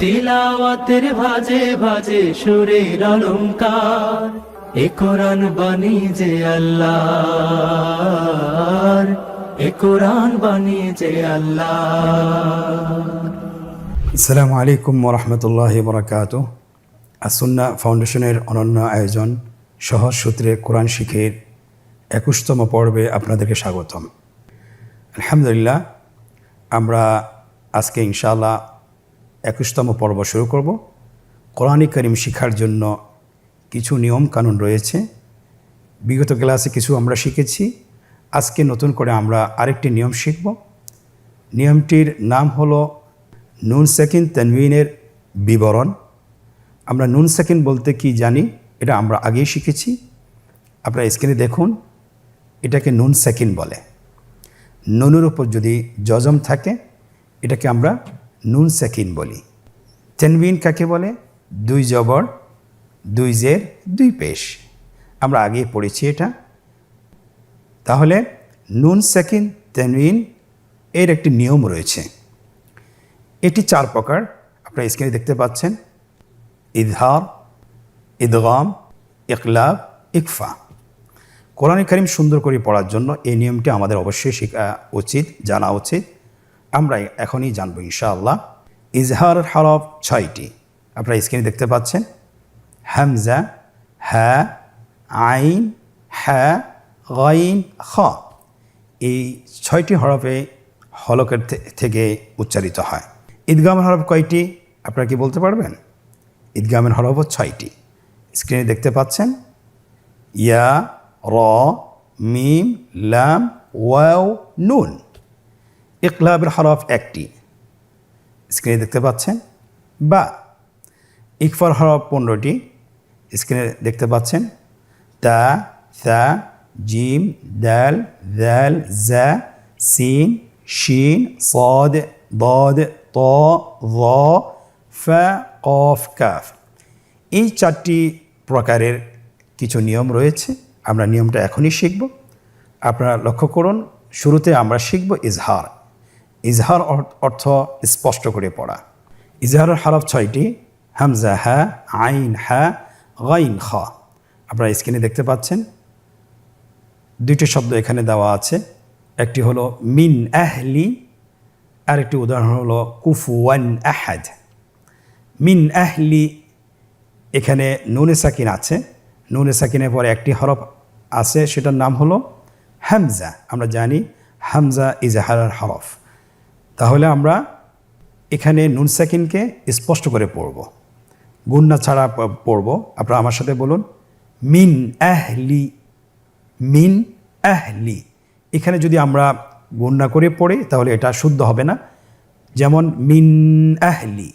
তিলাওয়াতের ভাজে ভাজে সুরের অলংকার, এ কোরআন বাণী যে আল্লাহর, এ কোরআন বাণী যে আল্লাহর। আসসালামু আলাইকুম ওরহমতুল্লাহি বরকাতুহ। আসুন্না ফাউন্ডেশনের অনন্য আয়োজন সহজ সূত্রে কোরআন শিখের 21তম পর্বে আপনাদেরকে স্বাগতম। আলহামদুলিল্লাহ, আমরা আজকে ইনশাআল্লাহ 21তম পর্ব শুরু করব। কোরআন কারীম শিখার জন্য কিছু নিয়ম কানুন রয়েছে। বিগত ক্লাসে কিছু আমরা শিখেছি, আজকে নতুন করে আমরা আরেকটি নিয়ম শিখব। নিয়মটির নাম হলো নুন সাকিন তানবিনের বিবরণ। আমরা নুন সাকিন বলতে কি জানি, এটা আমরা আগেই শিখেছি। আপনারা স্ক্রিনে দেখুন, এটাকে নুন সাকিন বলে। নুনের উপর যদি জজম থাকে এটাকে আমরা নুন সাকিন বলি। তানবিন কাকে বলে? 2 জবর 2 জের 2 পেশ। আমরা আগেই পড়েছি এটা। তাহলে নুন সাকিন তানবিন এর একটি নিয়ম রয়েছে। এটি 4 প্রকার, আপনারা স্ক্রিনে দেখতে পাচ্ছেন। ইজহার, ইদগাম, ইকলাব, ইকফা। কোরআন কারীম সুন্দর করে পড়ার জন্য এই নিয়মটি আমাদের অবশ্যই শেখা উচিত, জানা উচিত। আমরা এখনই জানব ইনশাআল্লাহ। ইজহারের হরফ 6টি, আপনারা স্ক্রিনে দেখতে পাচ্ছেন। হামজা, হা, আইন, হা, গাইন, খ। এই 6টি হরফে হলকের থেকে উচ্চারিত হয়। ঈদগামের হরফ কয়টি আপনারা কি বলতে পারবেন? ঈদগামের হরফ 6টি, স্ক্রিনে দেখতে পাচ্ছেন। ইয়া, র, মিম, লাম, ওয়াও, নুন। ইকলাবের হরফ 1টি, স্ক্রিনে দেখতে পাচ্ছেন। বা। ইকফার হরফ 15টি, স্ক্রিনে দেখতে পাচ্ছেন। তা, থা, জিম, দাল, দাল, জা, সিন, শিন, সাদ, দাদ, ত, য, ফা, কফ, কাফ। এই 4টি প্রকারের কিছু নিয়ম রয়েছে। আমরা নিয়মটা এখনই শিখব। আপনারা লক্ষ্য করুন, শুরুতে আমরা শিখব ইজহার। ইজহার অর্থ স্পষ্ট করে পড়া। ইজহারের হরফ 6টি, হামজা, হা, আইন, হা, গাইন, খ। আপনারা স্ক্রিনে দেখতে পাচ্ছেন। 2টি শব্দ এখানে দেওয়া আছে। একটি হলো মিন আহলি, আরেকটি উদাহরণ হলো কুফুয়ান আহাদ। মিন আহলি, এখানে নুনে সাকিন আছে। নুনে সাকিনের পরে একটি হরফ আছে, সেটার নাম হলো হামজা। আমরা জানি হামজা ইজহারের হরফ। তাহলে আমরা এখানে নুন সাকিনকে স্পষ্ট করে পড়ব, গুন্না ছাড়া পড়ব। আপনারা আমার সাথে বলুন, মিন আহলি, মিন আহলি। এখানে যদি আমরা গুন্না করে পড়ি তাহলে এটা শুদ্ধ হবে না। যেমন মিন আহলি,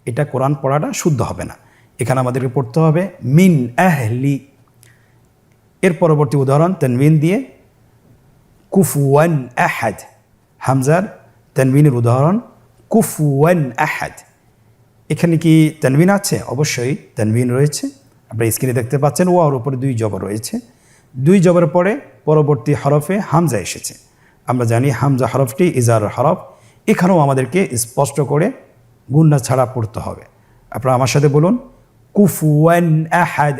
এটা কোরআন পড়াটা শুদ্ধ হবে না। এখানে আমাদেরকে পড়তে হবে মিন আহলি। এর পরবর্তী উদাহরণ তানবিন দিয়ে, কুফুয়ান আহাদ। হামজার তানবিনের উদাহরণ কুফুয়ান আহাদ। এখানে কি তানবিন আছে? অবশ্যই তানবিন রয়েছে। আপনারা স্ক্রিনে দেখতে পাচ্ছেন। ওয়ার উপরে 2 জবর রয়েছে। 2 জবরের পরে পরবর্তী হরফে হামজা এসেছে। আমরা জানি হামজা হরফটি ইজহারের হরফ। এখানেও আমাদেরকে স্পষ্ট করে গুন্না ছাড়া পড়তে হবে। আপনারা আমার সাথে বলুন, কুফুয়ান আহাদ।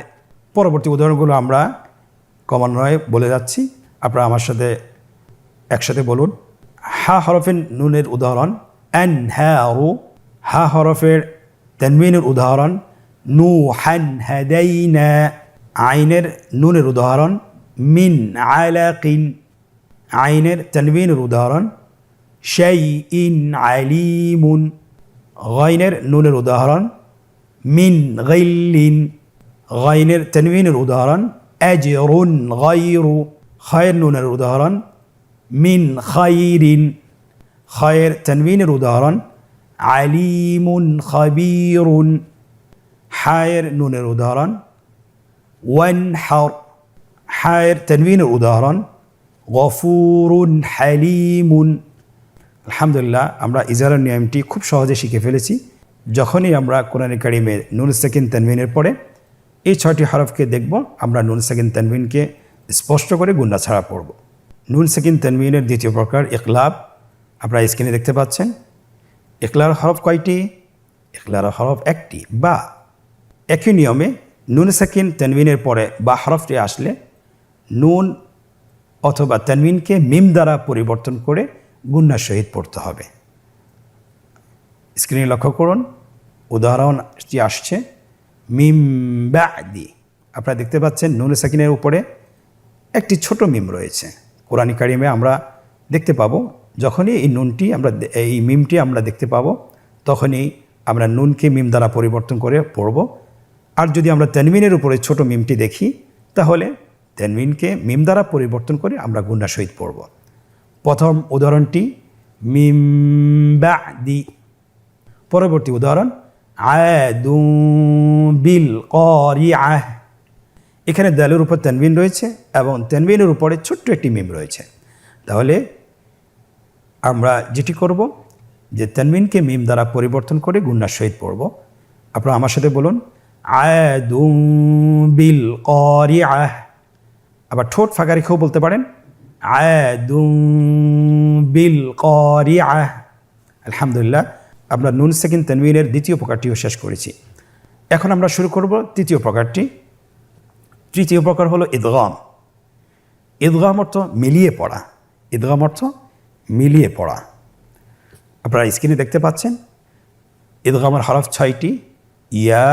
পরবর্তী উদাহরণগুলো আমরা ক্রমান্বয়ে বলে যাচ্ছি, আপনারা আমার সাথে একসাথে বলুন। হা হরফের নুনের উদাহরণ আনহারু। হা হরফের তানবিনের উদাহরণ নূহান হাদাইনা। আইনের নুনের উদাহরণ মিন আলাকিন। আইনের তানবিনের উদাহরণ শাইইন আলিমুন। গাইনের নুনের উদাহরণ মিন গাইলিন। গাইনের তানবিনের উদাহরণ আজরুন গায়রু। খায়ের নুনের উদাহরণ মিন খাইরিন। খায়ের তানবিনের উদাহরণ আলিমুন খাবীরুন। হায়ের নুনের উদাহরণ ওয়ানহার। হায়ের তানবিনের উদাহরণ গফুরুন হালিমুন। আলহামদুলিল্লাহ, আমরা ইজহারের নিয়মটি খুব সহজে শিখে ফেলেছি। যখনই আমরা কোরআন কারীমে নুন সাকিন তানবিনের পরে এই 6টি হরফকে দেখব, আমরা নুন সাকিন তানবিনকে স্পষ্ট করে গুন্না ছাড়া পড়ব। নুন সাকিন তানবিনের 2য় প্রকার ইকলাব। আপনারা স্ক্রিনে দেখতে পাচ্ছেন। ইকলার হরফ কয়টি? ইখলার হরফ একটি, বা একই নিয়মে নুন সাকিন তানবিনের পরে বা হরফটি আসলে নুন অথবা তানবিনকে মিম দ্বারা পরিবর্তন করে গুন্নার সহিত পড়তে হবে। স্ক্রিনে লক্ষ্য করুন, উদাহরণটি আসছে মিম বাদি। আপনারা দেখতে পাচ্ছেন নুন সাকিনের উপরে একটি ছোট মিম রয়েছে। কোরআন কারিমে আমরা দেখতে পাবো যখনই এই নুনটি আমরা এই মিমটি আমরা দেখতে পাবো তখনই আমরা নুনকে মিম দ্বারা পরিবর্তন করে পড়ব। আর যদি আমরা তানবিনের উপরে ছোট মিমটি দেখি তাহলে তানবিনকে মিম দ্বারা পরিবর্তন করে আমরা গুন্নার সহিত পড়ব। প্রথম উদাহরণটি মিম বাদি। পরবর্তী উদাহরণ আদু বিল ক্বারিআহ। এখানে দালের উপর তানবিন রয়েছে এবং তানবিনের উপরে ছোট্ট একটি মিম রয়েছে। তাহলে আমরা যেটি করব যে তানবিনকে মিম দ্বারা পরিবর্তন করে গুন্নার সহিত পড়ব। আপনারা আমার সাথে বলুন আদু বিল ক্বারিআহ। আবার ঠোঁট ফাঁকা রেখেও বলতে পারেন আদু বিল ক্বারিআহ। আলহামদুলিল্লাহ, আমরা নুন সাকিন তানবিনের দ্বিতীয় প্রকারটিও শেষ করেছি। এখন আমরা শুরু করব তৃতীয় প্রকারটি। তৃতীয় প্রকার হলো ইদগাম। ইদগাম অর্থ মিলিয়ে পড়া। ইদগাম অর্থ মিলিয়ে পড়া। আপনারা স্ক্রিনে দেখতে পাচ্ছেন ইদগামের হরফ 6টি, ইয়া,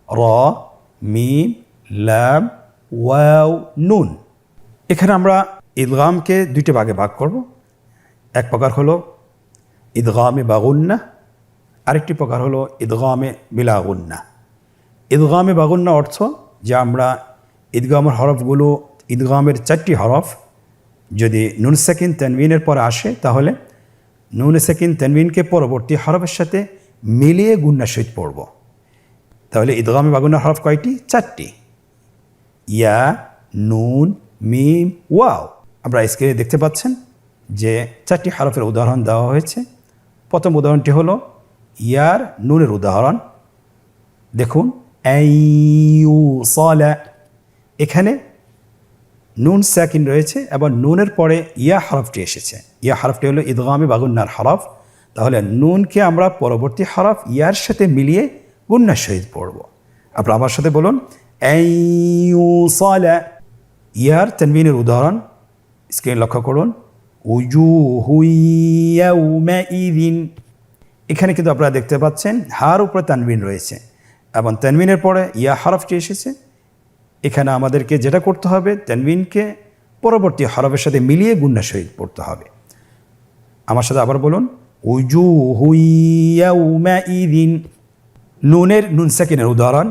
র, মিম, লাম, ওয়াও, নুন। এখানে আমরা ইদগামকে দুইটি ভাগে ভাগ করব। এক প্রকার হলো ইদগামে বাগুন্না, আরেকটি প্রকার হলো ইদগামে বিলা গুন্না। ইদগামে বাগুন্না অর্থ যে আমরা ইদগামের হরফগুলো, ইদগামের 4টি হরফ যদি নুন সাকিন তানবিনের পরে আসে তাহলে নুন সাকিন তানবিনকে পরবর্তী হরফের সাথে মিলিয়ে গুন্নার সহিত পড়ব। তাহলে ইদগামে বাগুন্নার হরফ কয়টি? 4টি, ইয়া, নুন, মিম, ওয়াও। আমরা স্ক্রিনে দেখতে পাচ্ছেন যে 4টি হরফের উদাহরণ দেওয়া হয়েছে। প্রথম উদাহরণটি হলো ইয়ার নুনের উদাহরণ। দেখুন আইয়ুসালা, এখানে নুন সাকিন রয়েছে এবং নুনের পরে ইয়া হরফটি এসেছে। ইয়া হরফটি হলো ইদগামে বাগুন্নার হরফ। তাহলে নুনকে আমরা পরবর্তী হরফ ইয়ার সাথে মিলিয়ে গুন্নার সহিত পড়ব। আপনারা আমার সাথে বলুন আইয়ুসালা। ইয়ার তানবিনের উদাহরণ স্ক্রিনে লক্ষ্য করুন উজুহু ইয়াউমাইযিন। এখানে কিন্তু আপনারা দেখতে পাচ্ছেন হার উপরে তানবিন রয়েছে এবং তানবিনের পরে ইয়া হরফটি এসেছে। এখানে আমাদেরকে যেটা করতে হবে তানবিনকে পরবর্তী হরফের সাথে মিলিয়ে গুন্নার সহিত পড়তে হবে। আমার সাথে আবার বলুন উজুহু ইয়াউমাইযিন। নুনের নুন সাকিনের উদাহরণ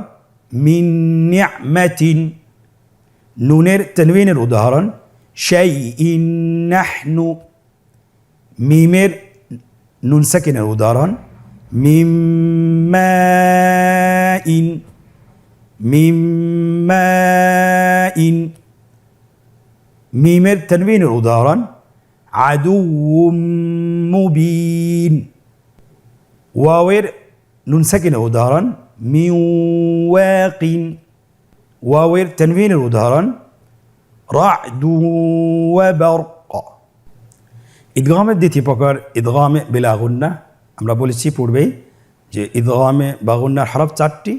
মিন নি'মাতিন। নুনের তানবিনের উদাহরণ শাইইন নাহনু। মিমের নুন সাকিনের উদাহরণ মিম্মাইন। মিম্মাইন। মিমের তানবিনের উদাহরণ আদুউম মুবিন। ওয়াওয়ের নুন সাকিনের উদাহরণ মিওয়াকিন। ওয়াওয়ের তানবিনের উদাহরণ রা'দু ওয়া বারক। ইদগামের দ্বিতীয় প্রকার ইদগামে বিলা গুন্না। আমরা বলেছি পূর্বেই যে ইদগামে বাগুন্নার হরফ 4টি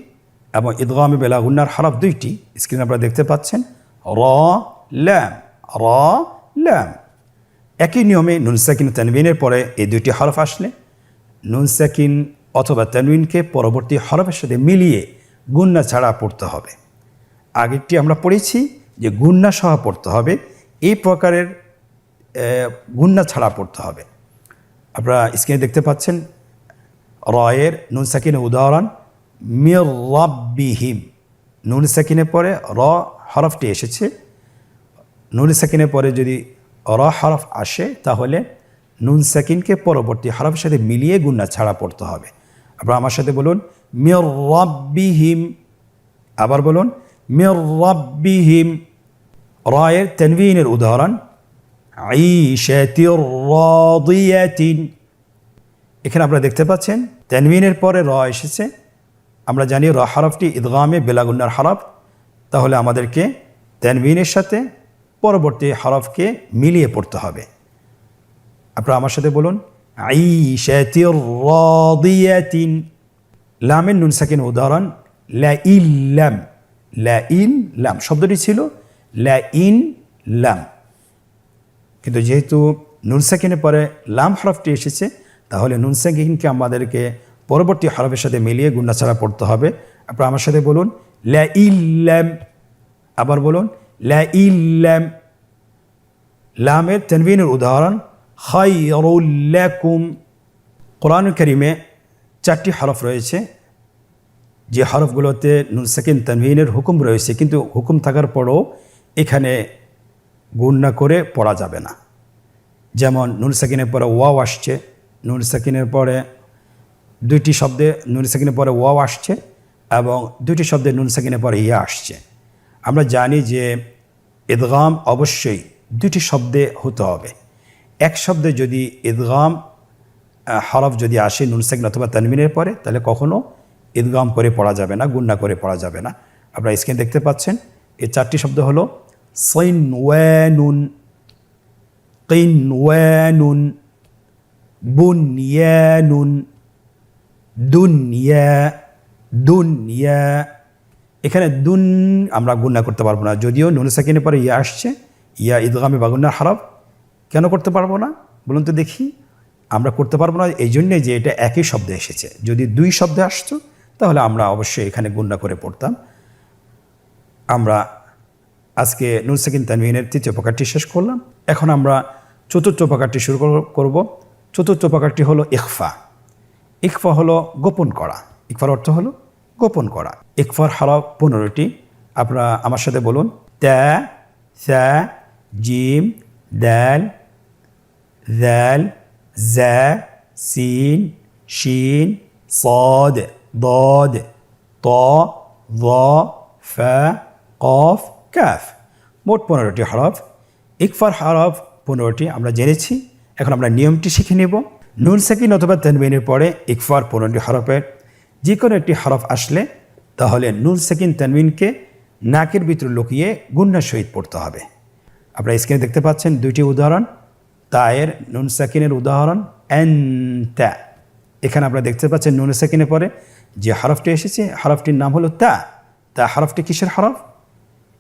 এবং ইদগামে বিলা গুন্নার হরফ 2টি। স্ক্রিনে আপনারা দেখতে পাচ্ছেন র, লাম, র, লাম। একই নিয়মে নুন সাকিন তানবিনের পরে এই 2টি হরফ আসলে নুন সাকিন অথবা তানবিনকে পরবর্তী হরফের সাথে মিলিয়ে গুন্না ছাড়া পড়তে হবে। আগেরটি আমরা পড়েছি যে গুন্না সহ পড়তে হবে, এই প্রকারের গুন্না ছাড়া পড়তে হবে। আপনারা স্ক্রিনে দেখতে পাচ্ছেন রয়ের নুন সাকিনের উদাহরণ মির রাব্বিহিম। নুন সাকিনের পরে র হরফটি এসেছে। নুন সাকিনের পরে যদি র হরফ আসে তাহলে নুন সাকিনকে পরবর্তী হরফের সাথে মিলিয়ে গুন্না ছাড়া পড়তে হবে। আপনারা আমার সাথে বলুন মির রাব্বিহিম। আবার বলুন মির রাব্বিহিম। রয়ের তানবিনের উদাহরণ আইশাতির রাদিয়াতিন। এখানে আপনারা দেখতে পাচ্ছেন তানবিনের পরে র এসেছে। আমরা জানি র হরফটি ইদগামে বিলা গুন্নার হরফ। তাহলে আমাদেরকে তানবিনের সাথে পরবর্তী হরফকে মিলিয়ে পড়তে হবে। আপনারা আমার সাথে বলুন আইশাতির রাদিয়াতিন। লামের নুন সাকিন উদাহরণ লা ইল্লাম, লা ইন লাম শব্দটি ছিল লা ইন লাম, কিন্তু যেহেতু নুন সাকিনের পরে লাম হরফটি এসেছে, তাহলে নুন সাকিনকে আমাদেরকে পরবর্তী হরফের সাথে মিলিয়ে গুণা ছাড়া পড়তে হবে। আপনারা আমার সাথে বলুন লা ইল্লাম, আবার বলুন লা ইল্লাম। লামের তানবিনের উদাহরণ খায়রুল লাকুম। কোরআনুল কারীমে 4টি হরফ রয়েছে, যে হরফগুলোতে নুন সাকিন তানবিনের হুকুম রয়েছে, কিন্তু হুকুম থাকার পরও এখানে গুণনা করে পড়া যাবে না। যেমন নুন সাকিনের পরে ওয়াও আসছে, নুন সাকিনের পরে 2টি শব্দে নুন সাকিনের পরে ওয়াও আসছে এবং 2টি শব্দে নুন সাকিনের পরে ইয়া আসছে। আমরা জানি যে ইদগাম অবশ্যই 2টি শব্দে হতে হবে। এক শব্দে যদি ইদগাম হরফ যদি আসে নুন সাকিন অথবা তানবিনের পরে, তাহলে কখনো ইদগাম করে পড়া যাবে না, গুণনা করে পড়া যাবে না। আপনারা স্ক্রিনে দেখতে পাচ্ছেন এই 4টি শব্দ হলো সিনওয়ানুন, কিনওয়ানুন, বুনয়ানুন, দুনিয়া, দুনিয়া। এখানে দুন আমরা গুণনা করতে পারবো না, যদিও নুন সাকিনের পরে ইয়া আসছে, ইয়া ইদগামে বা গুণনার হরফ। কেন করতে পারবো না বলুন তো দেখি? আমরা করতে পারবো না এই জন্যে যে এটা একই শব্দে এসেছে। যদি 2 শব্দে আসতো তাহলে আমরা অবশ্যই এখানে গুণনা করে পড়তাম। আমরা আজকে নুন সাকিন তানবিনের 3য় প্রকারটি শেষ করলাম। এখন আমরা 4র্থ প্রকারটি শুরু করব। 4র্থ প্রকারটি হলো ইখফা। ইখফা হলো গোপন করা। ইখফার অর্থ হলো গোপন করা। ইখফার হরফ 15টি। আপনারা আমার সাথে বলুন তা, সা, জিম, দাল, জাল, জা, সিন, শিন, صاد, ضاد, ط, ظ, ফা, কফ, কাফ। মোট 15টি হরফ। ইকফার হরফ 15টি আমরা জেনেছি। এখন আমরা নিয়মটি শিখে নেব। নুন সাকিন অথবা তানবিনের পরে ইকফার 15টি হরফের যে কোনো একটি হরফ আসলে তাহলে নুন সাকিন তানবিনকে নাকের ভিতরে লুকিয়ে গুণনার সহিত পড়তে হবে। আপনারা স্ক্রিনে দেখতে পাচ্ছেন 2টি উদাহরণ। তায়ের নুন সাকিনের উদাহরণ আনতা। এখানে আপনারা দেখতে পাচ্ছেন নুন সাকিনের পরে যে হরফটি এসেছে হরফটির নাম হলো তা। তা হরফটি কিসের হরফ?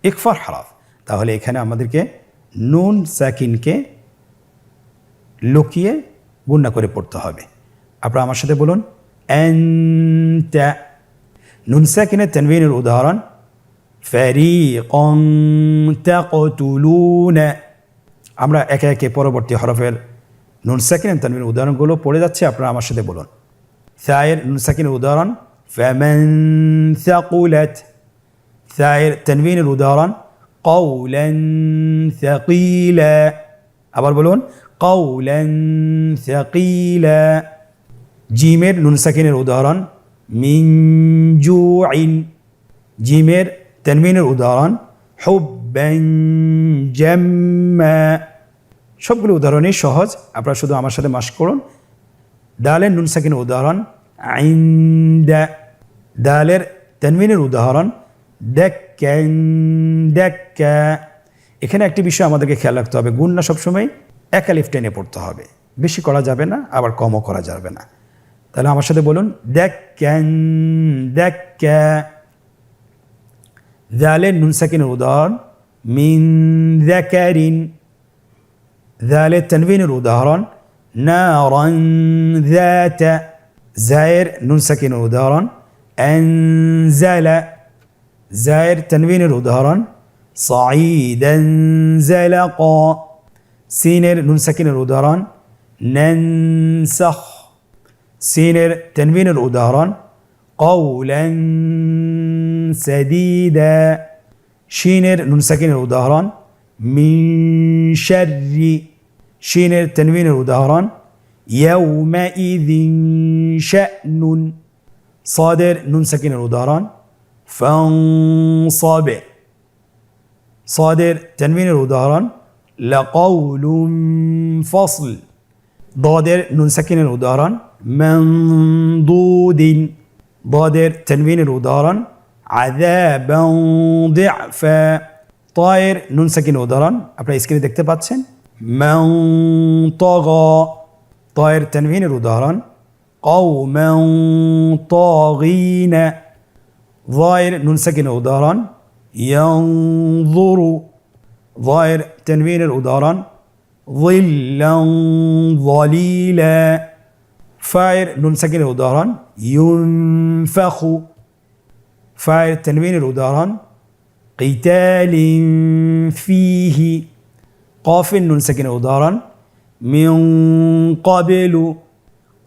ইকফার হরফ। তাহলে এখানে আমাদেরকে নুন সাকিনকে লুকিয়ে গুণনা করে পড়তে হবে। আপনারা আমার সাথে বলুন আনতা। নুন সাকিনের তানবিনের উদাহরণ ফারিকান তাকতুলুনা। আমরা একে একে পরবর্তী হরফের নুন সাকিন তানবিনের উদাহরণগুলো পড়ে যাচ্ছে। আপনারা আমার সাথে বলুন। সায়ের নুন সাকিনের উদাহরণ ফামান সাকুলাত। সায়ের তানবিনের উদাহরণ কওলান সাকিলা। আবার বলুন কওলান সাকিলা। জিমের নুন সাকিনের উদাহরণ মিন জুইন। জিমের তানবিনের উদাহরণ হুব্বান জাম্মা। সবগুলো উদাহরণই সহজ, আপনারা শুধু আমার সাথে মাস্ক করুন। দালের নুন সাকিনের উদাহরণ আইন্দা। দালের তানবিনের উদাহরণ দাক্কান দাক্কা। এখানে একটি বিষয় আমাদেরকে খেয়াল রাখতে হবে, গুণনা সবসময় এক আলিফ টেনে পড়তে হবে, বেশি করা যাবে না, আবার কমও করা যাবে না। তাহলে আমার সাথে বলুন দাক্কান দাক্কা। দালের নুন সাকিনের উদাহরণ মিন যাকারিন। দালের তানবিনের উদাহরণ নারান যাতা। জায়ের নুন সাকিনের উদাহরণ আনজালা। জায়ের তানবিনের উদাহরণ সাঈদান জালাকা। সিনের নুন সাকিনের উদাহরণ নানসাখ। সিনের তানবিনের উদাহরণ কওলান সাদীদা। শিনের নুন সাকিনের উদাহরণ মিন শাররি। শিনের তানবিনের উদাহরণ ইয়াউমাইযিন শা'নুন। সাদের নুন সাকিনের উদাহরণ ফানসাব। সাদের তানবিনের উদাহরণ লাকাউলুন ফাসল। দাদের নুন সাকিনের উদাহরণ মানদুদিন। দাদের তানবিনের উদাহরণ আযাবান দি'ফা। তায়ের নুন সাকিনের উদাহরণ আপনারা স্ক্রিনে দেখতে পাচ্ছেন মান তাগা। তায়ের তানবিনের উদাহরণ قوما طاغين ظاهر نون ساكن উদাহরণ ينظر ظاهر تنوين উদাহরণ ظلا ظليلا فاعل نون ساكن উদাহরণ ينفخ فاعل تنوين উদাহরণ قتال فيه قاف نون ساكن উদাহরণ من قبل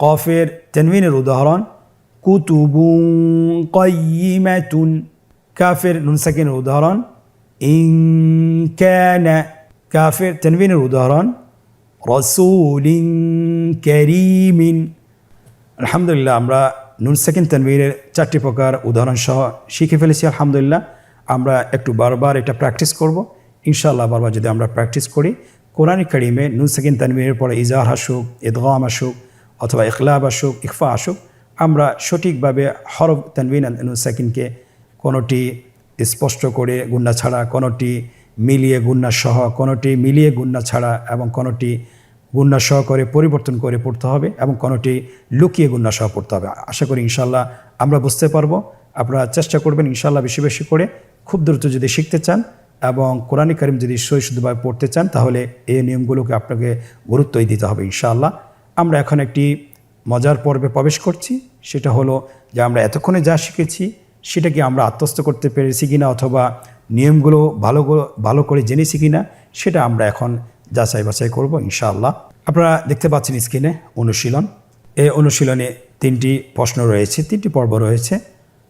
قافر تنوين উদাহরণ كتب قيمة كافر نون ساكن উদাহরণ إن كان كافر تنوين উদাহরণ رسول كريم আলহামদুলিল্লাহ আমরা নুন সাকিন তানবীনের 4টি প্রকার উদাহরণ সহ শিখে ফেলেছি আলহামদুলিল্লাহ। আমরা একটু বারবার এটা প্র্যাকটিস করব ইনশাআল্লাহ। বারবার যদি আমরা প্র্যাকটিস করি কোরআন কারীমে নুন সাকিন তানবীনের পরে ইজার আসুক, ইদগাম আসুক অথবা ইখলাব আসুক, ইখফা আসুক, আমরা সঠিকভাবে হরফ তানবিন নুন সাকিনকে কোনোটি স্পষ্ট করে গুন্না ছাড়া, কোনোটি মিলিয়ে গুন্না সহ, কোনোটি মিলিয়ে গুন্না ছাড়া এবং কোনোটি গুন্না সহ করে পরিবর্তন করে পড়তে হবে এবং কোনোটি লুকিয়ে গুন্না সহ পড়তে হবে। আশা করি ইনশাআল্লাহ আমরা বুঝতে পারবো। আপনারা চেষ্টা করবেন ইনশাআল্লাহ বেশি বেশি করে, খুব দ্রুত যদি শিখতে চান এবং কোরআন কারীম যদি শুদ্ধভাবে পড়তে চান তাহলে এই নিয়মগুলোকে আপনাকে গুরুত্বই দিতে হবে ইনশাআল্লাহ। আমরা এখন একটি মজার পর্বে প্রবেশ করছি, সেটা হলো যে আমরা এতক্ষণে যা শিখেছি সেটা কি আমরা আত্মস্থ করতে পেরেছি কিনা অথবা নিয়মগুলো ভালো করে জেনেছি কিনা সেটা আমরা এখন যাচাই বাছাই করব ইনশাআল্লাহ। আপনারা দেখতে পাচ্ছেন স্ক্রিনে অনুশীলন। এই অনুশীলনে 3টি প্রশ্ন রয়েছে, 3টি পর্ব রয়েছে।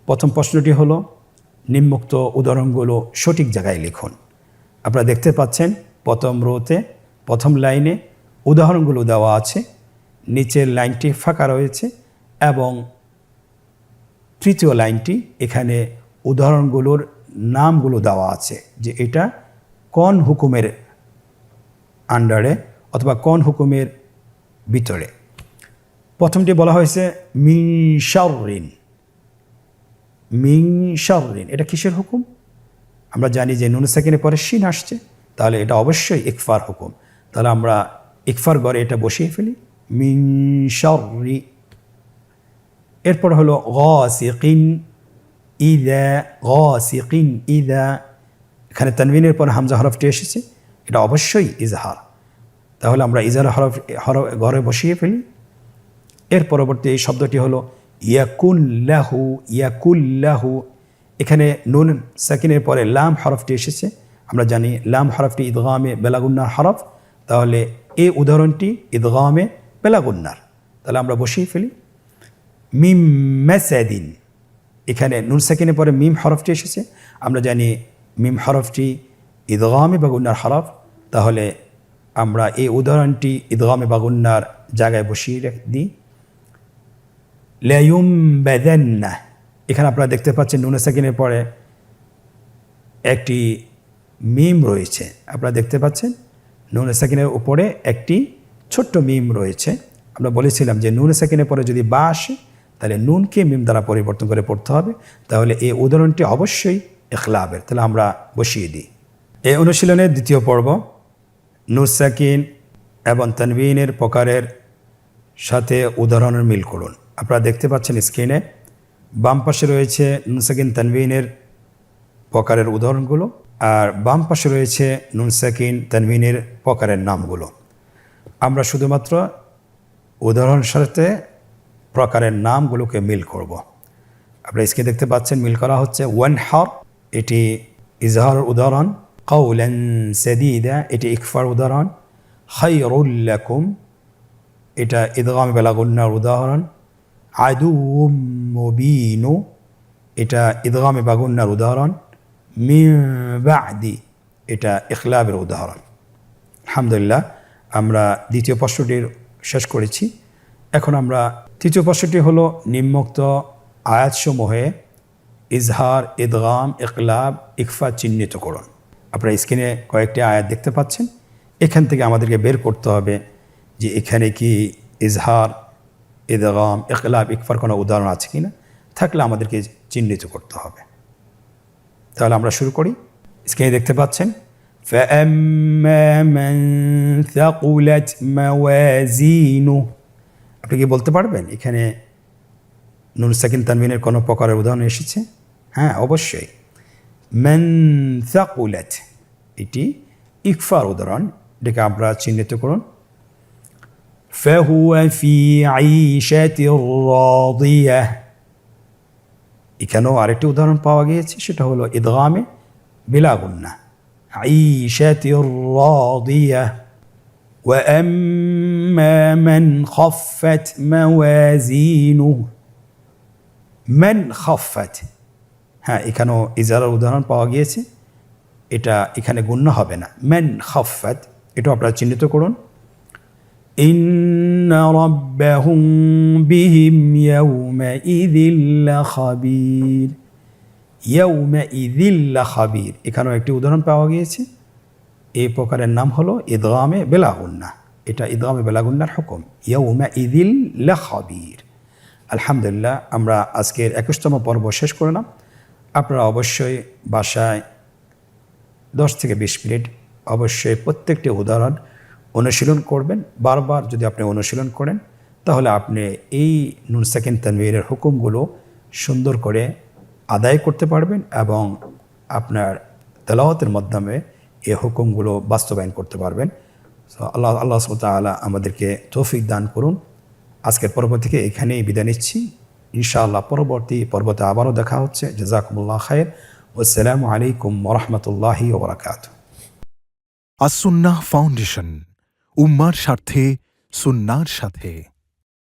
প্রথম প্রশ্নটি হলো নিম্নোক্ত উদাহরণগুলো সঠিক জায়গায় লিখুন। আপনারা দেখতে পাচ্ছেন প্রথম রোতে প্রথম লাইনে উদাহরণগুলো দেওয়া আছে, নিচের লাইনটি ফাঁকা রয়েছে এবং তৃতীয় লাইনটি এখানে উদাহরণগুলোর নামগুলো দেওয়া আছে যে এটা কোন হুকুমের আন্ডারে অথবা কোন হুকুমের ভিতরে। প্রথমটি বলা হয়েছে মিন শাররিন। মিন শাররিন এটা কিসের হুকুম? আমরা জানি যে নুন সাকিনের পরে শিন আসছে, তাহলে এটা অবশ্যই ইকফার হুকুম। তাহলে আমরা ইকফার ঘরে এটা বসিয়ে ফেলি, মিন শাররি। এরপর হলো গাসিকিন ইযা, গাসিকিন ইযা, এখানে তানবিনের পর হামজা হরফটি এসেছে, এটা অবশ্যই ইজহার। তাহলে আমরা ইজহার হরফ ঘরে বসিয়ে ফেলি। এর পরবর্তী এই শব্দটি হলো ইয়াকুল্লাহু, ইয়াকুল্লাহু, এখানে নুন সাকিনের পরে লাম হরফটি এসেছে। আমরা জানি লাম হরফটি ইদগামে বেলাগুন্নার হরফ, তাহলে এই উদাহরণটি ইদগামে বেলাগুন্নার, তাহলে আমরা বসিয়ে ফেলি। মিম মাসাদিন, এখানে নুন সাকিনের পরে মিম হরফটি এসেছে। আমরা জানি মিম হরফটি ইদগামে বাগুন্নার হরফ, তাহলে আমরা এই উদাহরণটি ইদগামে বাগুন্নার জায়গায় বসিয়ে দিই। লায়ুমবাদান্না, এখানে আপনারা দেখতে পাচ্ছেন নুন সাকিনের পরে একটি মিম রয়েছে। আপনারা দেখতে পাচ্ছেন নুন সাকিনের উপরে একটি ছোট্ট মিম রয়েছে। আমরা বলেছিলাম যে নুন সাকিনের পরে যদি বা আসে তাহলে নুনকে মিম দ্বারা পরিবর্তন করে পড়তে হবে, তাহলে এই উদাহরণটি অবশ্যই ইখলাবের, তাহলে আমরা বসিয়ে দিই। এই অনুশীলনের দ্বিতীয় পর্ব নুন সাকিন এবং তানবিনের প্রকারের সাথে উদাহরণের মিল করুন। আপনারা দেখতে পাচ্ছেন স্ক্রিনে বাম পাশে রয়েছে নুন সাকিন তানবিনের প্রকারের উদাহরণগুলো আর বাম পাশে রয়েছে নুন সাকিন তানবিনের প্রকারের নামগুলো। আমরা শুধুমাত্র উদাহরণের সাথে প্রকারের নামগুলোকে মিল করব। আপনারা স্ক্রিনে দেখতে পাচ্ছেন মিল করা হচ্ছে। ওয়ানহার এটি ইজহার উদাহরণ, কাউলান সাদীদা এটি ইকফার উদাহরণ, খায়রুল লাকুম এটা ইদগাম বেলাগুন্নার উদাহরণ, আদুউম মুবিনু এটা ইদগামে বাগুন্নার উদাহরণ, মিন বাদি এটা ইখলাবের উদাহরণ। আলহামদুলিল্লাহ আমরা দ্বিতীয় প্রশ্নটির শেষ করেছি। এখন আমরা তৃতীয় প্রশ্নটি হলো নিম্নোক্ত আয়াতসমূহে ইজহার, ইদগাম, ইখলাব, ইকফা চিহ্নিত করুন। আপনারা স্ক্রিনে কয়েকটি আয়াত দেখতে পাচ্ছেন, এখান থেকে আমাদেরকে বের করতে হবে যে এখানে কি ইজহার, ইদগাম, ইখলাব, ইকফার কোনো উদাহরণ আছে কিনা, থাকলে আমাদেরকে চিহ্নিত করতে হবে। তাহলে আমরা শুরু করি। স্ক্রিনে দেখতে পাচ্ছেন فَأَمَّا مَنْ ثَقُلَتْ مَوَازِينُهُ আপনি কি বলতে পারবেন এখানে নুন সাকিন তানবিনের কোনো প্রকারের উদাহরণ এসেছে? হ্যাঁ, অবশ্যই। মান সাকুলাত, এটি ইকফার উদাহরণ, এটাকে আমরা চিহ্নিত করুন। ফাহুয়া ফি আইশাতির রাদিয়াহ, এখানেও আরেকটি উদাহরণ পাওয়া গিয়েছে, সেটা হলো ইদগামে বিলা গুন্নাহ, আইশাতির রাদিয়াহ। ওয়া আম্মা মান খাফফাত মাওয়াজিনুহু, মান খাফফাত, হ্যাঁ এখানেও ইজারার উদাহরণ পাওয়া গিয়েছে, এটা এখানে গুণ্য হবে না। মান খাফফাত, এটাও আপনারা চিহ্নিত করুন। ইন্না রাব্বাহুম বিহিম ইয়াউমাইযিল লাখাবীর, ইয়াউমাইযিল লাখাবীর, এখানেও একটি উদাহরণ পাওয়া গিয়েছে। এই প্রকারের নাম হলো ইদগামে বিলা গুন্নাহ, এটা ইদগামে বিলা গুন্নাহর হুকুম, ইয়াউমাইযিল লাখাবীর। আলহামদুলিল্লাহ, আমরা আজকের 21তম পর্ব শেষ করলাম। আপনারা অবশ্যই বাসায় 10 থেকে 20 মিনিট অবশ্যই প্রত্যেকটি উদাহরণ অনুশীলন করবেন। বারবার যদি আপনি অনুশীলন করেন তাহলে আপনি এই নুন সাকিন তানবীরের হুকুমগুলো সুন্দর করে আদায় করতে পারবেন এবং আপনার তেলাওয়াতের মাধ্যমে এই হুকুমগুলো বাস্তবায়ন করতে পারবেন। আল্লাহ সুবহানাহু ওয়া তাআলা আমাদেরকে তৌফিক দান করুন। আজকের পর্ব থেকে এখানেই বিদায় নিচ্ছি। ইনশাআল্লাহ পরবর্তী পর্বতে আবারও দেখা হচ্ছে। জাযাকুমুল্লাহ খাইর। আসসালামু আলাইকুম ওয়া রাহমাতুল্লাহি ওয়া বারাকাতুহু। আস-সুন্নাহ ফাউন্ডেশন, উম্মার স্বার্থে সুন্নাহর সাথে।